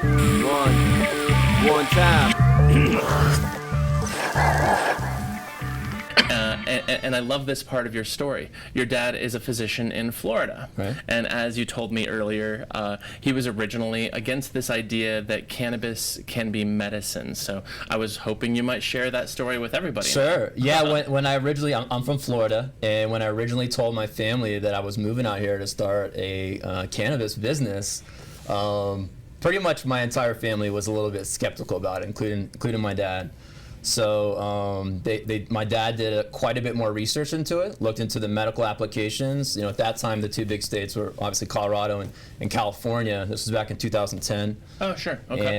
One time. And I love this part of your story. Your dad is a physician in Florida. Right. And as you told me earlier, he was originally against this idea that cannabis can be medicine. So I was hoping you might share that story with everybody. Sure. Yeah, when I originally, I'm from Florida, and when I originally told my family that I was moving out here to start a cannabis business, pretty much my entire family was a little bit skeptical about it, including my dad. So my dad did quite a bit more research into it, looked into the medical applications. You know, at that time, the two big states were obviously Colorado and California. This was back in 2010. Oh, sure. Okay.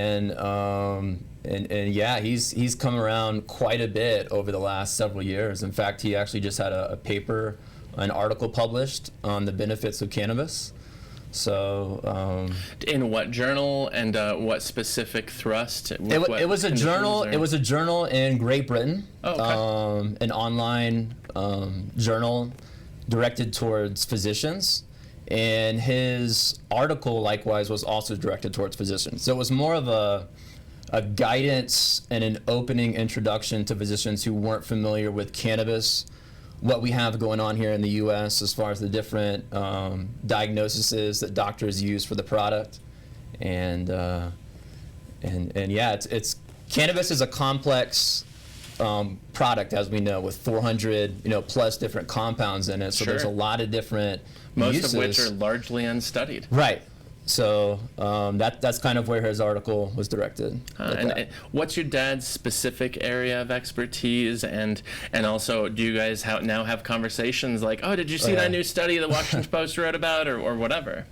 And yeah, he's come around quite a bit over the last several years. In fact, he actually just had a paper, an article published on the benefits of cannabis. So in what journal and what specific thrust? It was a journal. It was a journal in Great Britain. Oh, okay. An online journal directed towards physicians, and his article likewise was also directed towards physicians. So it was more of a guidance and an opening introduction to physicians who weren't familiar with cannabis, what we have going on here in the U.S. as far as the different diagnoses that doctors use for the product, and yeah, it's cannabis is a complex product, as we know, with 400 plus different compounds in it. So Sure. There's a lot of different most uses. of which are largely unstudied. Right. So that's kind of where his article was directed. And what's your dad's specific area of expertise, and also do you guys now have conversations like, oh, did you see that new study the Washington Post wrote about, or whatever?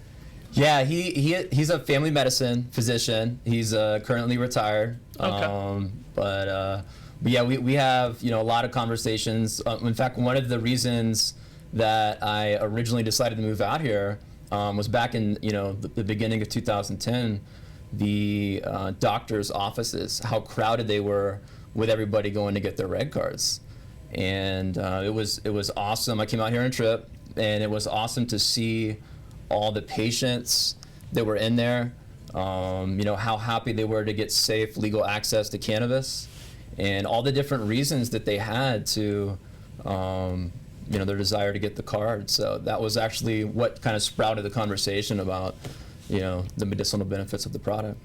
Yeah, he's a family medicine physician. He's currently retired. Okay. But yeah, we have a lot of conversations. In fact, one of the reasons that I originally decided to move out here was back in the beginning of 2010. The doctors' offices, how crowded they were with everybody going to get their reg cards, and it was awesome. I came out here on a trip, and it was awesome to see all the patients that were in there. How happy they were to get safe, legal access to cannabis, and all the different reasons that they had to. Their desire to get the card. So that was actually what kind of sprouted the conversation about, the medicinal benefits of the product.